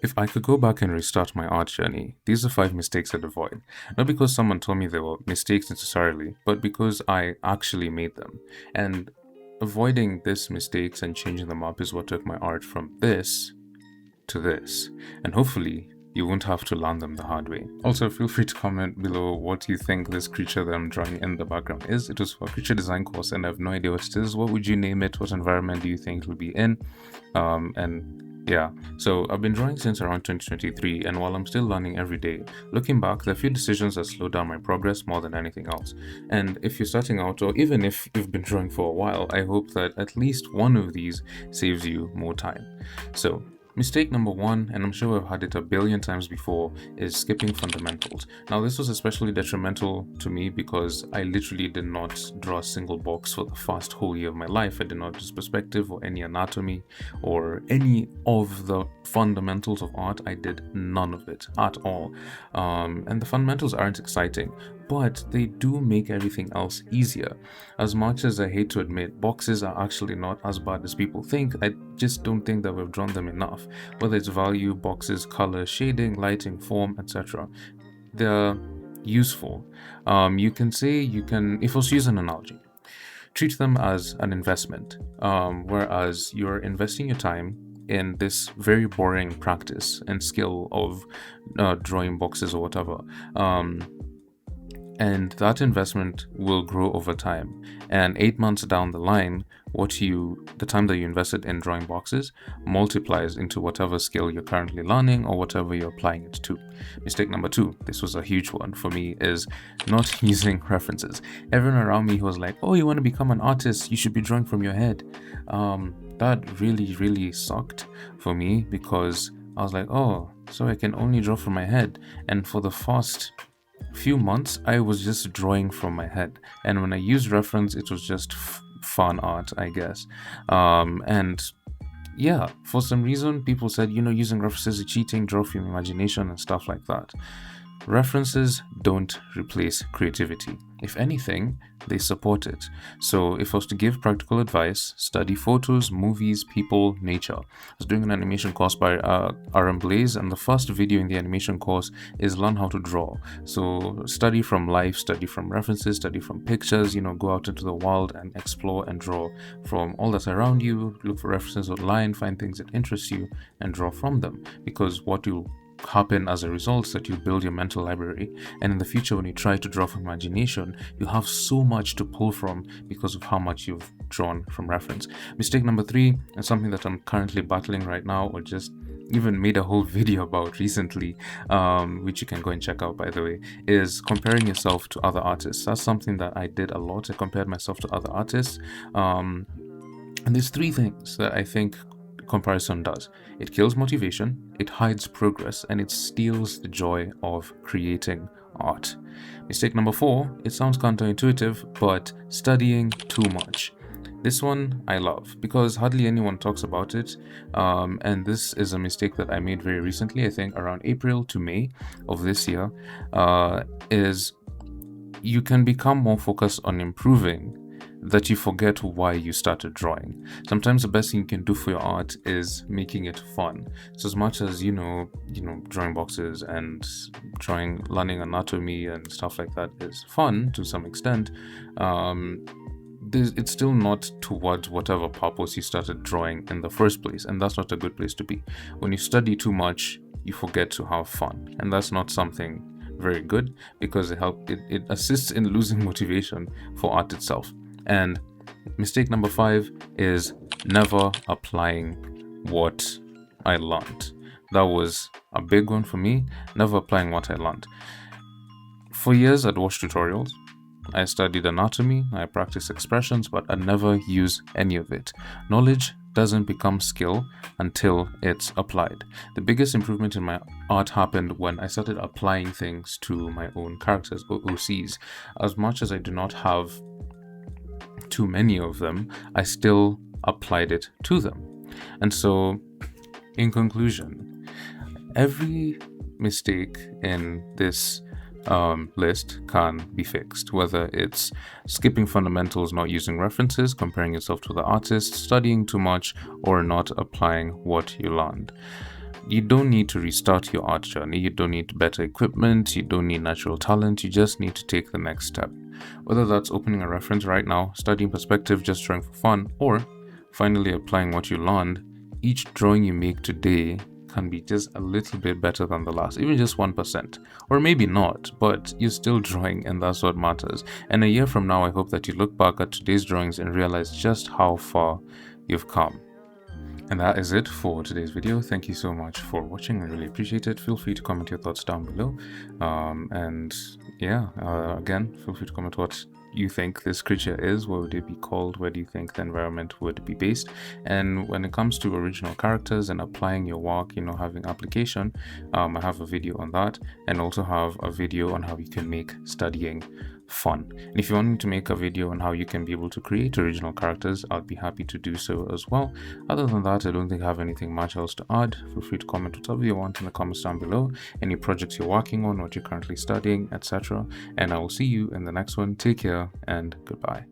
If I could go back and restart my art journey, these are 5 mistakes I'd avoid. Not because someone told me they were mistakes necessarily, but because I actually made them. And avoiding these mistakes and changing them up is what took my art from this to this. And hopefully, you won't have to learn them the hard way. Also, feel free to comment below what you think this creature that I'm drawing in the background is. It was for a creature design course and I have no idea what it is. What would you name it? What environment do you think it will be in? And yeah, so I've been drawing since around 2023, and while I'm still learning every day, looking back, there are a few decisions that slowed down my progress more than anything else. And if you're starting out, or even if you've been drawing for a while, I hope that at least one of these saves you more time. So, mistake number one, and I'm sure I've had it a billion times before, is skipping fundamentals. Now, this was especially detrimental to me because I literally did not draw a single box for the first whole year of my life. I did not use perspective or any anatomy or any of the fundamentals of art. I did none of it at all. And the fundamentals aren't exciting, but they do make everything else easier. As much as I hate to admit, boxes are actually not as bad as people think. I just don't think that we've drawn them enough. Whether it's value, boxes, color, shading, lighting, form, etc. They're useful. If I was to use an analogy, treat them as an investment, whereas you're investing your time in this very boring practice and skill of drawing boxes or whatever. And that investment will grow over time. And 8 months down the line, the time that you invested in drawing boxes multiplies into whatever skill you're currently learning or whatever you're applying it to. Mistake number 2, this was a huge one for me, is not using references. Everyone around me was like, "Oh, you want to become an artist? You should be drawing from your head." That really, really sucked for me because I was like, "Oh, so I can only draw from my head." And for the first few months I was just drawing from my head, and when I used reference it was just fun art, I guess. And yeah, for some reason people said, using references is cheating, draw from your imagination and stuff like that. References don't replace creativity. If anything, they support it. So if I was to give practical advice, study photos, movies, people, nature. I was doing an animation course by RM Blaze, and the first video in the animation course is learn how to draw. So study from life, study from references, study from pictures, go out into the world and explore and draw from all that's around you, look for references online, find things that interest you and draw from them. Because what you'll happen as a result is that you build your mental library, and in the future when you try to draw from imagination, you have so much to pull from because of how much you've drawn from reference. Mistake number 3, and something that I'm currently battling right now, or just even made a whole video about recently, which you can go and check out, by the way, is comparing yourself to other artists. That's something that I did a lot. I compared myself to other artists, and there's 3 things that I think comparison does. It kills motivation, it hides progress, and it steals the joy of creating art. Mistake number 4, it sounds counterintuitive, but studying too much. This one I love because hardly anyone talks about it, and this is a mistake that I made very recently, I think around April to May of this year, is you can become more focused on improving that you forget why you started drawing. Sometimes the best thing you can do for your art is making it fun. So as much as drawing boxes and learning anatomy and stuff like that is fun to some extent, it's still not towards whatever purpose you started drawing in the first place, and that's not a good place to be. When you study too much, you forget to have fun, and that's not something very good because it assists in losing motivation for art itself. And mistake number 5 is never applying what I learned. That was a big one for me, never applying what I learned. For years I'd watched tutorials, I studied anatomy, I practiced expressions, but I never use any of it. Knowledge doesn't become skill until it's applied. The biggest improvement in my art happened when I started applying things to my own characters, OCs. As much as I do not have too many of them, I still applied it to them. And so, in conclusion, every mistake in this list can be fixed, whether it's skipping fundamentals, not using references, comparing yourself to the artist, studying too much, or not applying what you learned. You don't need to restart your art journey. You don't need better equipment. You don't need natural talent. You just need to take the next step. Whether that's opening a reference right now, studying perspective, just drawing for fun, or finally applying what you learned, each drawing you make today can be just a little bit better than the last, even just 1%. Or maybe not, but you're still drawing, and that's what matters. And a year from now, I hope that you look back at today's drawings and realize just how far you've come. And that is it for today's video. Thank you so much for watching. I really appreciate it. Feel free to comment your thoughts down below. Again, feel free to comment what you think this creature is. What would it be called? Where do you think the environment would be based? And when it comes to original characters and applying your work, having application, I have a video on that, and also have a video on how you can make studying fun. And if you want me to make a video on how you can be able to create original characters, I'd be happy to do so as well. Other than that, I don't think I have anything much else to add. Feel free to comment whatever you want in the comments down below, any projects you're working on, what you're currently studying, etc. And I will see you in the next one. Take care and goodbye.